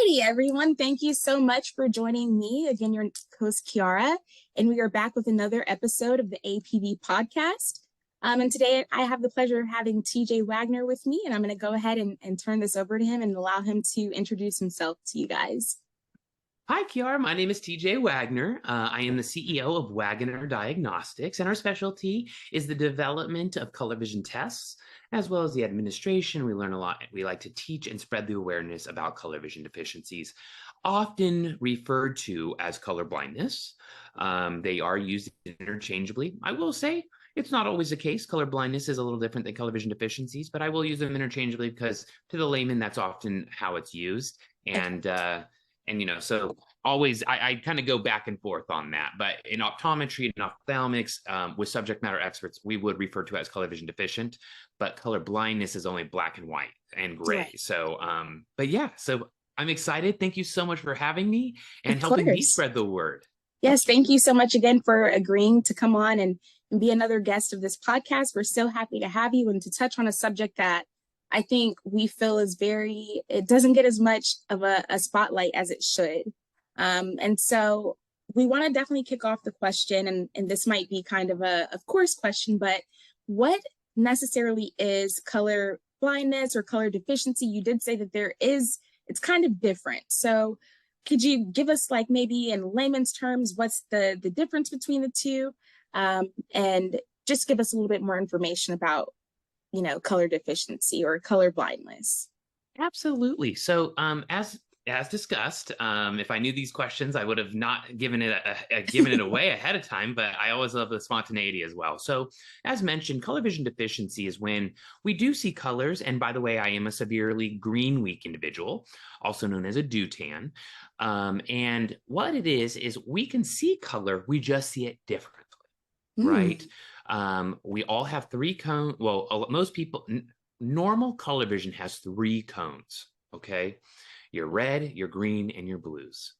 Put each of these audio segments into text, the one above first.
Alrighty, everyone. Thank you so much for joining me. Again, your host, Kiara, and we are back with another episode of the APV Podcast. And today I have the pleasure of having TJ Waggoner with me, and I'm going to go ahead and turn this over to him and allow him to introduce himself to you guys. Hi, Kiara. My name is TJ Waggoner. I am the CEO of Waggoner Diagnostics, and our specialty is the development of color vision tests, as well as the administration. We learn a lot. We like to teach and spread the awareness about color vision deficiencies, often referred to as color blindness. They are used interchangeably. I will say it's not always the case. Color blindness is a little different than color vision deficiencies, but I will use them interchangeably because to the layman, that's often how it's used. So always I kind of go back and forth on that. But in optometry and ophthalmics, with subject matter experts, we would refer to it as color vision deficient, but color blindness is only black and white and gray. Right. So I'm excited. Thank you so much for having me and helping me spread the word. Yes, thank you so much again for agreeing to come on and be another guest of this podcast. We're so happy to have you and to touch on a subject that I think we feel is it doesn't get as much of a spotlight as it should. And so we want to definitely kick off the question, and this might be kind of of course question, but what necessarily is color blindness or color deficiency? You did say that it's kind of different. So could you give us, like, maybe in layman's terms, what's the difference between the two? And just give us a little bit more information about color deficiency or color blindness. Absolutely. So as discussed, if I knew these questions, I would have not given it away ahead of time, but I always love the spontaneity as well. So as mentioned, color vision deficiency is when we do see colors. And by the way, I am a severely green weak individual, also known as a deutan. And what it is we can see color, we just see it differently, right? We all have three cones. Well, most people, normal color vision has three cones, okay? Your red, your green, and your blues.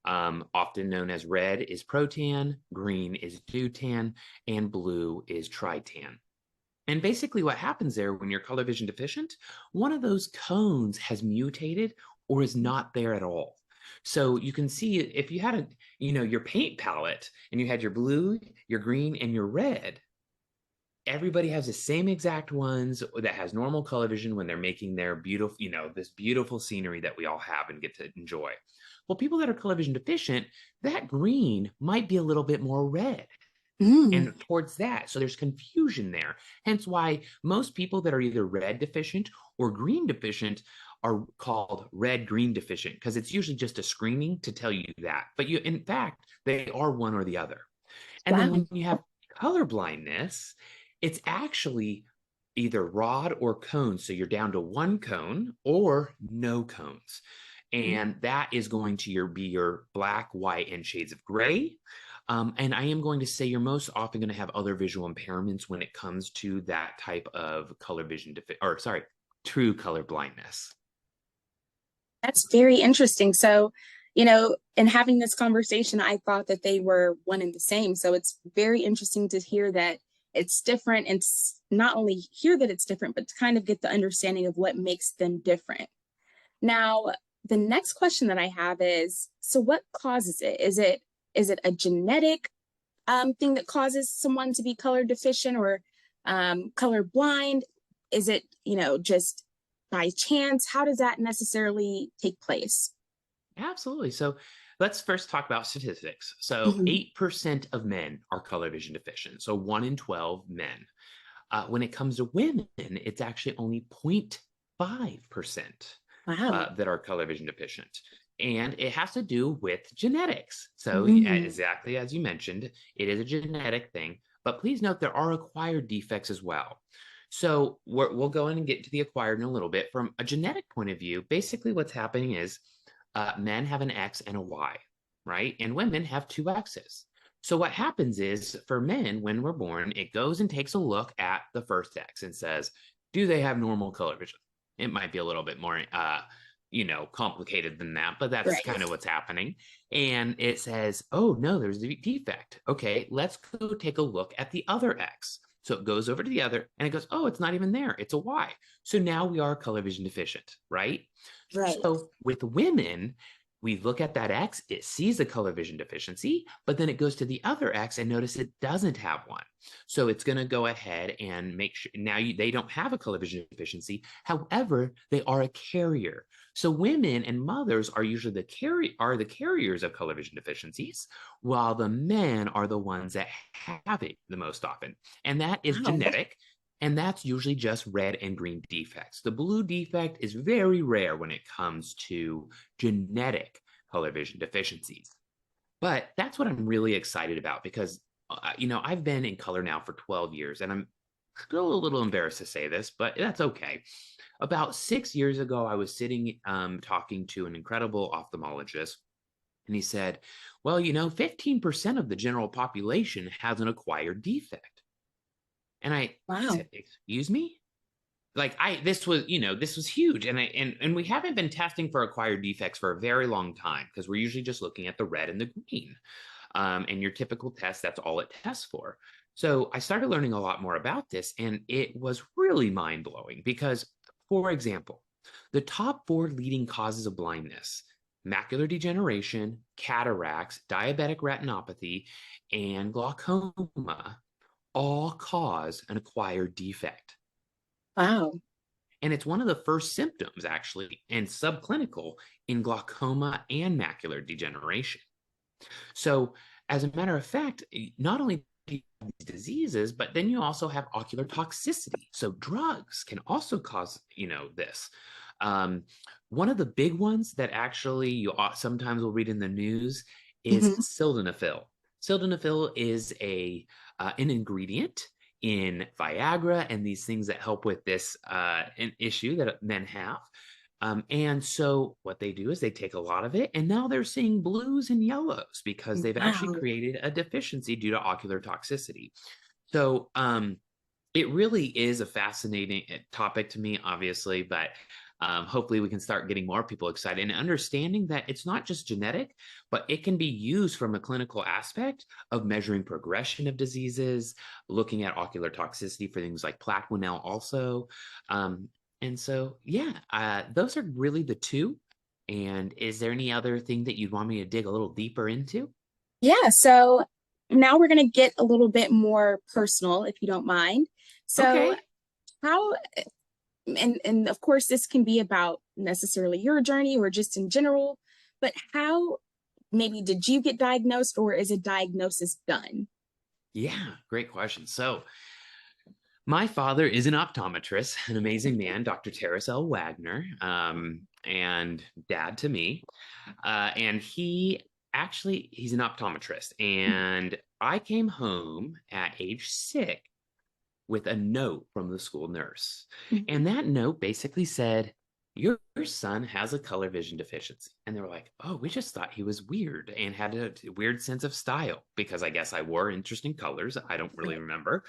Often known as red is protan, green is deutan, and blue is tritan. And basically what happens there when you're color vision deficient, one of those cones has mutated or is not there at all. So you can see if you had your paint palette and you had your blue, your green, and your red, everybody has the same exact ones that has normal color vision when they're making their beautiful, this beautiful scenery that we all have and get to enjoy. Well, people that are color vision deficient, that green might be a little bit more red. And towards that. So there's confusion there. Hence why most people that are either red deficient or green deficient are called red-green deficient, because it's usually just a screening to tell you that. But in fact, they are one or the other. And then when you have color blindness, it's actually either rod or cone. So you're down to one cone or no cones. And that is going to be your black, white, and shades of gray. And I am going to say you're most often going to have other visual impairments when it comes to that type of color vision true color blindness. That's very interesting. So, in having this conversation, I thought that they were one and the same. So it's very interesting to hear that it's different, and not only hear that it's different, but to kind of get the understanding of what makes them different. Now, the next question that I have is, so what causes it? Is it a genetic thing that causes someone to be color deficient or color blind? Is it, just by chance? How does that necessarily take place? Absolutely. So let's first talk about statistics. So 8% of men are color vision deficient. So 1 in 12 men. When it comes to women, it's actually only 0.5% that are color vision deficient. And it has to do with genetics. So exactly as you mentioned, it is a genetic thing. But please note there are acquired defects as well. So we'll go in and get to the acquired in a little bit. From a genetic point of view, basically what's happening is men have an X and a Y, right? And women have two X's. So what happens is for men, when we're born, it goes and takes a look at the first X and says, do they have normal color vision? It might be a little bit more, complicated than that, but that's kind of what's happening. And it says, oh, no, there's a defect. Okay, let's go take a look at the other X. So it goes over to the other and it goes, oh, it's not even there. It's a Y. So now we are color vision deficient, right? Right. So with women, we look at that X, it sees the color vision deficiency, but then it goes to the other X and notice it doesn't have one. So it's going to go ahead and make sure now they don't have a color vision deficiency. However, they are a carrier. So women and mothers are usually the carriers of color vision deficiencies, while the men are the ones that have it the most often. And that is Wow. genetic. And that's usually just red and green defects. The blue defect is very rare when it comes to genetic color vision deficiencies. But that's what I'm really excited about because, I've been in color now for 12 years and I'm still a little embarrassed to say this, but that's okay. About 6 years ago, I was sitting talking to an incredible ophthalmologist, and he said, well, 15% of the general population has an acquired defect. And I Wow. said, excuse me? Like this was huge. And we haven't been testing for acquired defects for a very long time because we're usually just looking at the red and the green. And your typical test, that's all it tests for. So I started learning a lot more about this, and it was really mind blowing because, for example, the top four leading causes of blindness: macular degeneration, cataracts, diabetic retinopathy, and glaucoma all cause an acquired defect. Wow. And it's one of the first symptoms, actually, and subclinical in glaucoma and macular degeneration. So, as a matter of fact, not only these diseases, but then you also have ocular toxicity. So, drugs can also cause, this. Um, One of the big ones that actually you sometimes will read in the news is Hmm. sildenafil. Sildenafil is an ingredient in Viagra and these things that help with this an issue that men have. And so what they do is they take a lot of it, and now they're seeing blues and yellows because they've actually Wow. created a deficiency due to ocular toxicity. So it really is a fascinating topic to me, obviously, but hopefully we can start getting more people excited and understanding that it's not just genetic, but it can be used from a clinical aspect of measuring progression of diseases, looking at ocular toxicity for things like plaque Winell also. And so, yeah, those are really the two. And is there any other thing that you'd want me to dig a little deeper into? Yeah. So now we're going to get a little bit more personal, if you don't mind. So, Okay. how, and of course, this can be about necessarily your journey or just in general, but how maybe did you get diagnosed or is a diagnosis done? Yeah, great question. So, my father is an optometrist, an amazing man, Dr. Terrace L. Wagner, and dad to me. And he's an optometrist. And I came home at age 6 with a note from the school nurse. Mhm. And that note basically said, your son has a color vision deficiency. And they were like, oh, we just thought he was weird and had a weird sense of style because I guess I wore interesting colors. I don't really Right. remember.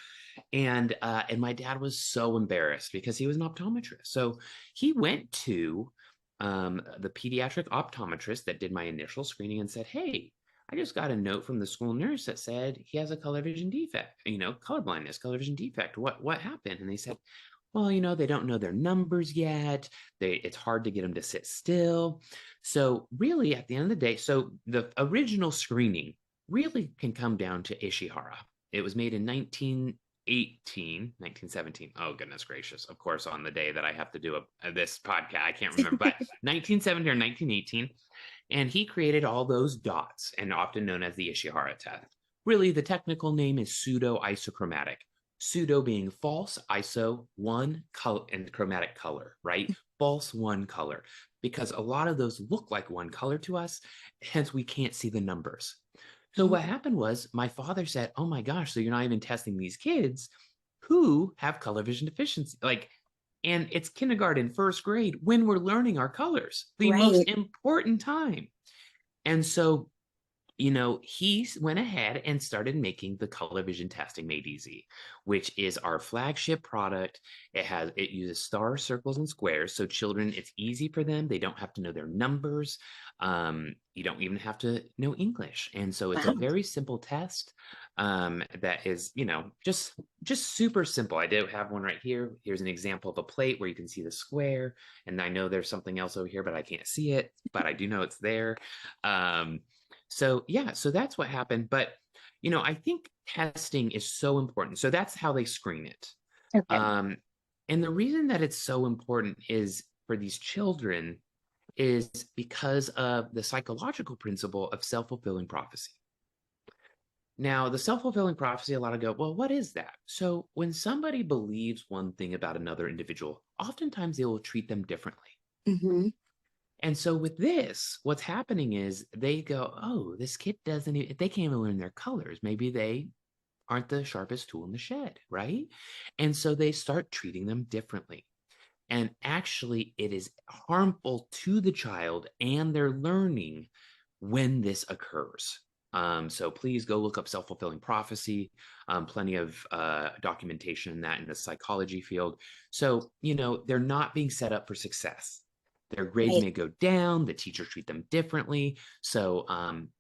And my dad was so embarrassed because he was an optometrist. So he went to the pediatric optometrist that did my initial screening and said, hey, I just got a note from the school nurse that said he has a color vision defect, color blindness, color vision defect. What happened? And they said, well, they don't know their numbers yet. It's hard to get them to sit still. So really, at the end of the day, so the original screening really can come down to Ishihara. It was made in 1917. Oh, goodness gracious. Of course, on the day that I have to do this podcast, I can't remember, but 1970 or 1918. And he created all those dots, and often known as the Ishihara test. Really, the technical name is pseudo isochromatic. Pseudo being false, iso, one color, and chromatic color, right? False one color, because a lot of those look like one color to us, hence we can't see the numbers. So what happened was my father said, oh my gosh, so you're not even testing these kids who have color vision deficiency. And it's kindergarten, first grade, when we're learning our colors, the most Right. important time. And so he went ahead and started making the color vision testing made easy, which is our flagship product. It uses stars, circles, and squares. So children, it's easy for them. They don't have to know their numbers. You don't even have to know English. And so it's a Wow. very simple test that is, just super simple. I do have one right here. Here's an example of a plate where you can see the square. And I know there's something else over here, but I can't see it, but I do know it's there. So yeah, so that's what happened. But I think testing is so important. So that's how they screen it. Okay. Um, and the reason that it's so important is for these children is because of the psychological principle of self-fulfilling prophecy. Now, the self-fulfilling prophecy, a lot of go, well, what is that? So when somebody believes one thing about another individual, oftentimes they will treat them differently. Hmm. And so with this, what's happening is they go, oh, this kid they can't even learn their colors. Maybe they aren't the sharpest tool in the shed, right? And so they start treating them differently. And actually, it is harmful to the child and their learning when this occurs. So please go look up self-fulfilling prophecy. Plenty of documentation in that in the psychology field. So, they're not being set up for success. Their grades Right. may go down. The teachers treat them differently. So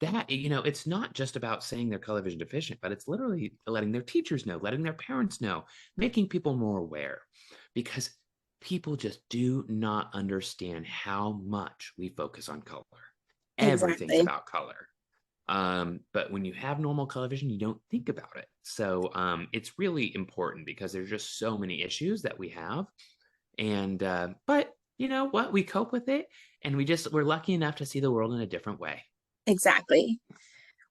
it's not just about saying they're color vision deficient, but it's literally letting their teachers know, letting their parents know, making people more aware, because people just do not understand how much we focus on color. Everything's Exactly. about color. But when you have normal color vision, you don't think about it. So it's really important because there's just so many issues that we have. And but you know what? We cope with it, and we're lucky enough to see the world in a different way. Exactly.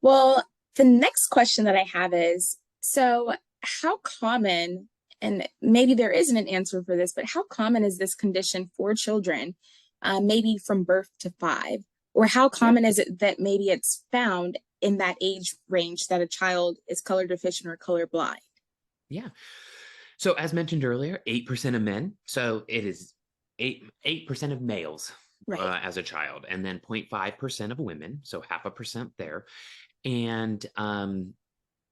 Well, the next question that I have is, so how common, and maybe there isn't an answer for this, but how common is this condition for children, maybe from birth to 5? Or how Yeah, common is it that maybe it's found in that age range that a child is color deficient or color blind? yeah. So as mentioned earlier, 8% of men. So it is 8% of males Right. as a child, and then 0.5% of women. So half a percent there. And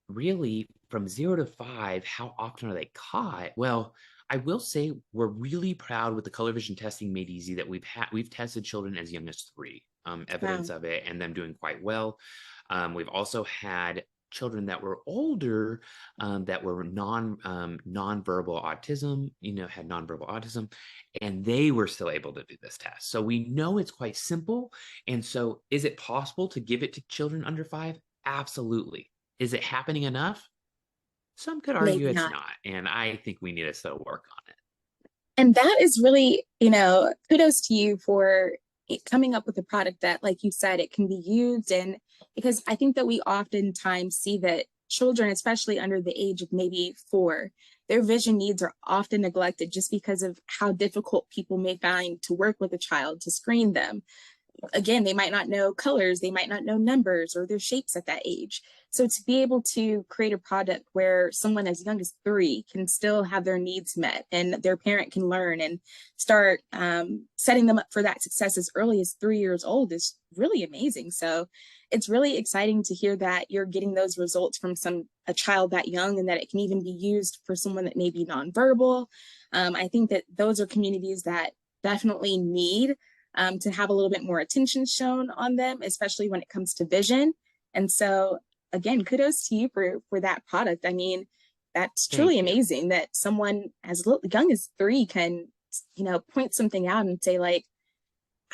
really, from 0 to 5, how often are they caught? Well, I will say we're really proud with the color vision testing made easy that we've tested children as young as 3, evidence Wow. of it, and them doing quite well. We've also had children that were older, that were nonverbal autism, had nonverbal autism, and they were still able to do this test. So we know it's quite simple. And so, is it possible to give it to children under 5? Absolutely. Is it happening enough? Some could argue Maybe it's not. not, and I think we need to still work on it. And that is really, kudos to you for coming up with a product that, like you said, it can be used. And because I think that we oftentimes see that children, especially under the age of maybe 4, their vision needs are often neglected just because of how difficult people may find to work with a child to screen them. Again, they might not know colors, they might not know numbers or their shapes at that age. So to be able to create a product where someone as young as 3 can still have their needs met and their parent can learn and start setting them up for that success as early as 3 years old is really amazing. So it's really exciting to hear that you're getting those results from a child that young and that it can even be used for someone that may be nonverbal. I think that those are communities that definitely need to have a little bit more attention shown on them, especially when it comes to vision. And so, again, kudos to you for that product. I mean, that's truly Thank you. amazing that someone as young as 3 can, point something out and say like,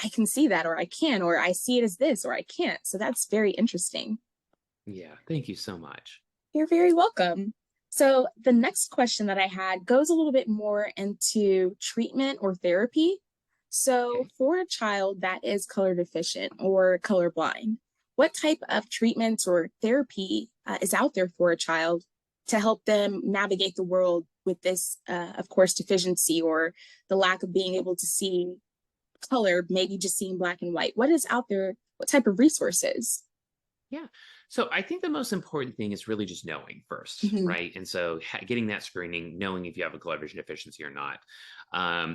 I can see that, or I can, or I see it as this, or I can't. So that's very interesting. Yeah, thank you so much. You're very welcome. So the next question that I had goes a little bit more into treatment or therapy. So Okay. for a child that is color deficient or colorblind, what type of treatments or therapy is out there for a child to help them navigate the world with this, of course, deficiency or the lack of being able to see color, maybe just seeing black and white? What is out there? What type of resources? Yeah. So I think the most important thing is really just knowing first, Mhm. right? And so getting that screening, knowing if you have a color vision deficiency or not.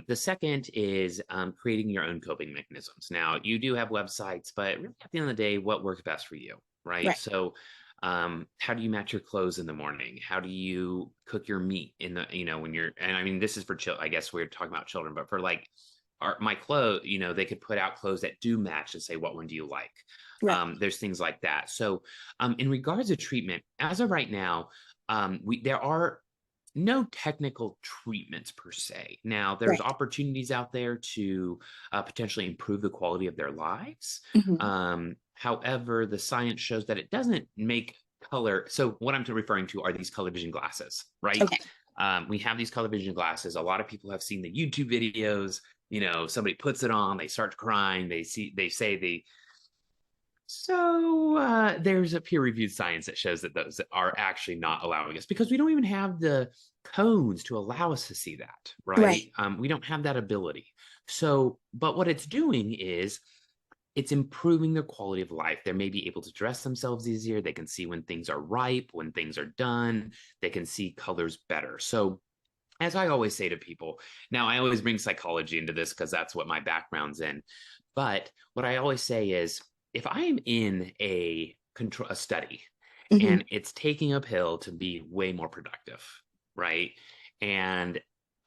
The second is creating your own coping mechanisms. Now, you do have websites, but really at the end of the day, what works best for you? right? Right. So how do you match your clothes in the morning? How do you cook your meat in the, when you're, and I mean, this is for children, I guess we're talking about children, but for like my clothes, they could put out clothes that do match and say, what one do you like? Right. There's things like that. So in regards to treatment, as of right now, there are no technical treatments per se. Now, there's Right. opportunities out there to potentially improve the quality of their lives. Hmm. However, the science shows that it doesn't make color. So, what I'm referring to are these color vision glasses, right? Okay. We have these color vision glasses. A lot of people have seen the YouTube videos. Somebody puts it on, they start crying. They say they so there's a peer-reviewed science that shows that those are actually not allowing us because we don't even have the cones to allow us to see that, Right. right? We don't have that ability. So, but what it's doing is it's improving their quality of life. They may be able to dress themselves easier. They can see when things are ripe, when things are done. They can see colors better. So, as I always say to people, now I always bring psychology into this because that's what my background's in. But what I always say is if I am in a study Hmm. and it's taking a pill to be way more productive, right? And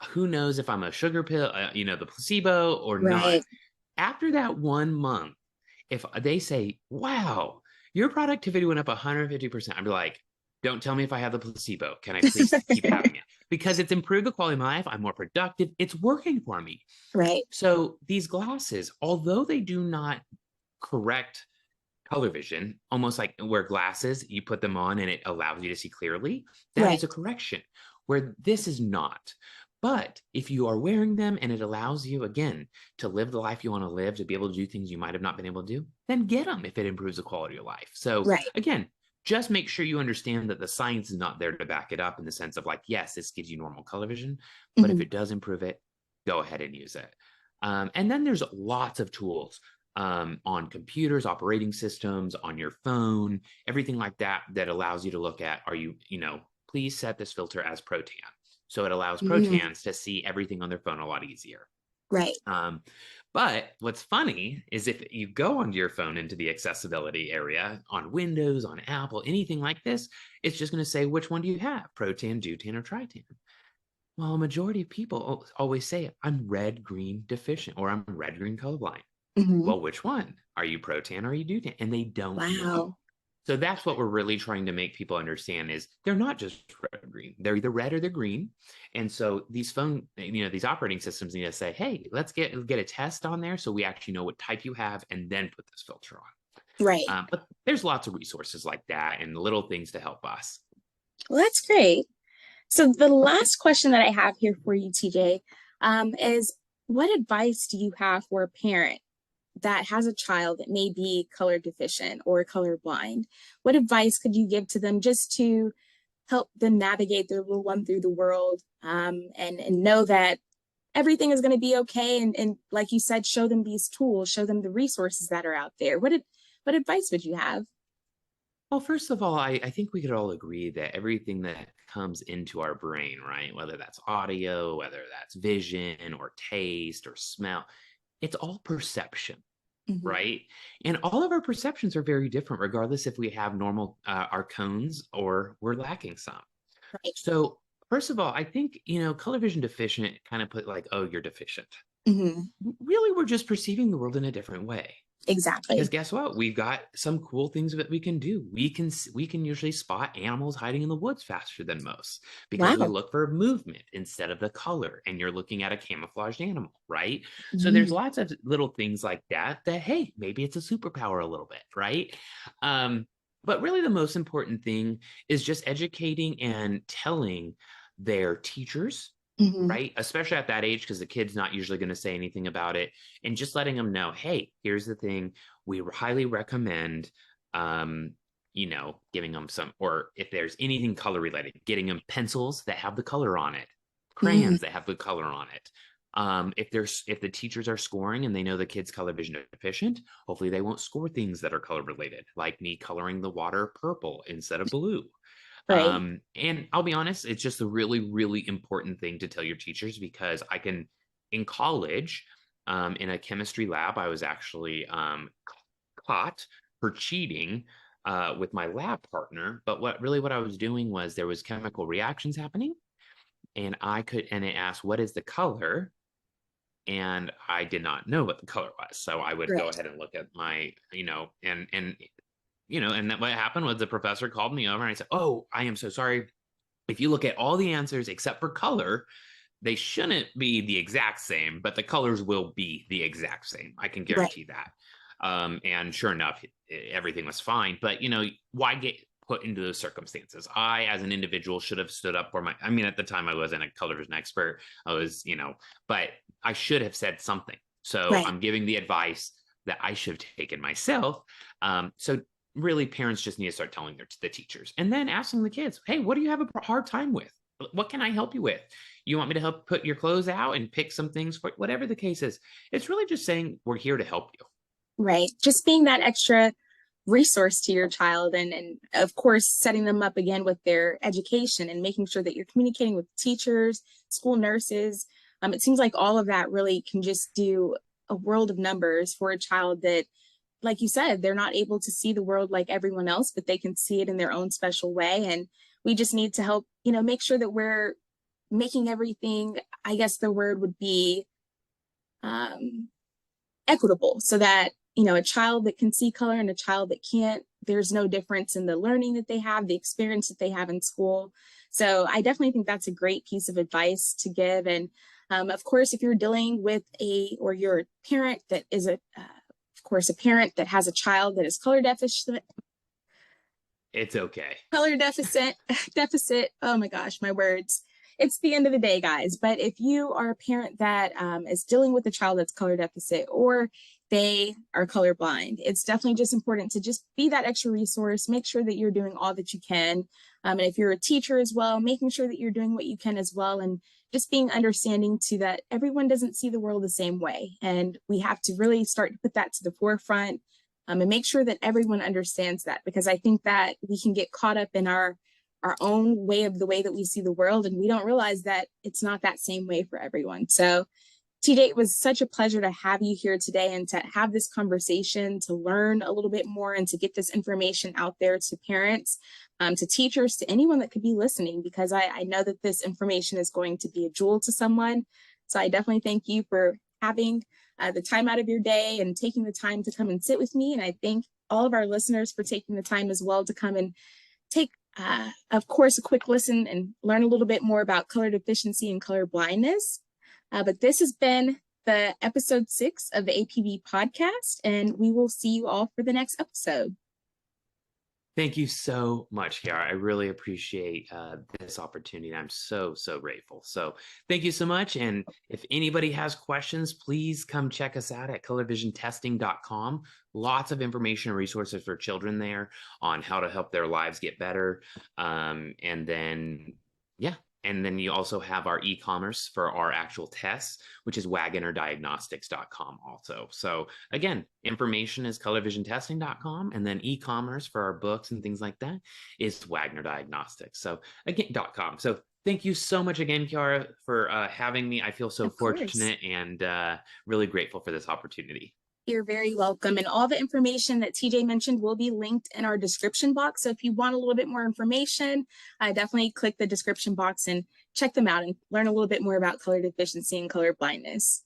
who knows if I'm a sugar pill, the placebo or not. Right. After that 1 month, if they say, wow, your productivity went up 150%, I'd be like, don't tell me if I have the placebo. Can I please keep having it? Because it's improved the quality of my life. I'm more productive. It's working for me. Right. So these glasses, although they do not correct color vision, almost like where glasses, you put them on and it allows you to see clearly, that Right. is a correction, where this is not. But if you are wearing them and it allows you, again, to live the life you want to live, to be able to do things you might have not been able to do, then get them if it improves the quality of your life. So, Right. again, just make sure you understand that the science is not there to back it up in the sense of like, yes, this gives you normal color vision, but if Hmm. it does improve it, go ahead and use it. And then there's lots of tools on computers, operating systems, on your phone, everything like that, that allows you to look at, please set this filter as Protan. So it allows Hmm. Protans to see everything on their phone a lot easier. Right. Um, but what's funny is if you go onto your phone into the accessibility area on Windows, on Apple, anything like this, it's just going to say, which one do you have? Protan, Deutan, or Tritan? Well, a majority of people always say, I'm red green deficient or I'm red green colorblind. Hmm. Well, which one? Are you Protan or are you Deutan? And they don't know. Wow. So that's what we're really trying to make people understand is they're not just red or green. They're either red or they're green. And so these operating systems need to say, hey, let's get a test on there so we actually know what type you have and then put this filter Right. on. But there's lots of resources like that and little things to help us. Well, that's great. So the last question that I have here for you, TJ, is what advice do you have for a parent that has a child that may be color deficient or color blind? What advice could you give to them just to help them navigate their little one through the world, and know that everything is going to be okay? And like you said, show them these tools, show them the resources that are out there. What advice would you have? Well, first of all, I think we could all agree that everything that comes into our brain, right, whether that's audio, whether that's vision or taste or smell, it's all perception, Hmm. right? And all of our perceptions are very different, regardless if we have normal our cones or we're lacking some. Right. So, first of all, I think color vision deficient kind of put like, oh, you're deficient. Hmm. Really, we're just perceiving the world in a different way. Because Exactly. guess what? We've got some cool things that we can do. We can usually spot animals hiding in the woods faster than most because we Wow. look for movement instead of the color, and you're looking at a camouflaged animal, right? So there's Mm. lots of little things like that. That hey, maybe it's a superpower a little bit, right? Um, but really, the most important thing is just educating and telling their teachers, Hmm. right? Especially at that age, because the kid's not usually going to say anything about it, and just letting them know, hey, here's the thing. We highly recommend, giving them some, or if there's anything color related, getting them pencils that have the color on it, Mm. crayons that have the color on it. If the teachers are scoring and they know the kid's color vision deficient, hopefully they won't score things that are color related, like me coloring the water purple instead of blue. Right. And I'll be honest, it's just a really, really important thing to tell your teachers because in college, in a chemistry lab, I was actually caught for cheating with my lab partner. But what I was doing was there was chemical reactions happening, and it asked, what is the color? And I did not know what the color was. So I would go Right. ahead and look at my, and then what happened was the professor called me over and I said, oh, I am so sorry. If you look at all the answers except for color, they shouldn't be the exact same, but the colors will be the exact same. I can Right. guarantee that. And sure enough, everything was fine. But, why get put into those circumstances? I, as an individual, should have stood up for I mean, at the time I wasn't a color vision expert. I was, but I should have said something. So Right. I'm giving the advice that I should have taken myself. So really, parents just need to start telling the teachers and then asking the kids, hey, what do you have a hard time with? What can I help you with? You want me to help put your clothes out and pick some things for whatever the case is? It's really just saying we're here to help you. Right. Just being that extra resource to your child, and of course setting them up again with their education and making sure that you're communicating with teachers, school nurses. It seems like all of that really can just do a world of numbers for a child that, like you said, they're not able to see the world like everyone else, but they can see it in their own special way. And we just need to help, make sure that we're making everything, I guess the word would be, um, equitable, so that a child that can see color and a child that can't, there's no difference in the learning that they have, the experience that they have in school. So I definitely think that's a great piece of advice to give. And of course, if you're dealing with or you're a parent that is of course, a parent that has a child that is It's okay. color deficit. Oh my gosh, my words. It's the end of the day, guys. But if you are a parent that is dealing with a child that's color deficit, or they are colorblind, it's definitely just important to just be that extra resource. Make sure that you're doing all that you can. And if you're a teacher as well, making sure that you're doing what you can as well. And just being understanding to that everyone doesn't see the world the same way. And we have to really start to put that to the forefront, and make sure that everyone understands that, because I think that we can get caught up in our own way of the way that we see the world, and we don't realize that it's not that same way for everyone. So TJ, it was such a pleasure to have you here today and to have this conversation, to learn a little bit more and to get this information out there to parents, to teachers, to anyone that could be listening, because I know that this information is going to be a jewel to someone. So I definitely thank you for having the time out of your day and taking the time to come and sit with me. And I thank all of our listeners for taking the time as well to come and take, of course, a quick listen and learn a little bit more about color deficiency and color blindness. But this has been the episode 6 of the APV podcast, and we will see you all for the next episode. Thank you so much, Kiara. I really appreciate this opportunity. I'm so, so grateful. So thank you so much. And if anybody has questions, please come check us out at colorvisiontesting.com. Lots of information and resources for children there on how to help their lives get better. And then you also have our e-commerce for our actual tests, which is waggonerdiagnostics.com also. So again, information is colorvisiontesting.com, and then e-commerce for our books and things like that is Waggoner Diagnostics. So again, .com. So thank you so much again, Kiara, for having me. I feel so fortunate and really grateful for this opportunity. You're very welcome. And all the information that TJ mentioned will be linked in our description box. So if you want a little bit more information, definitely click the description box and check them out and learn a little bit more about color deficiency and color blindness.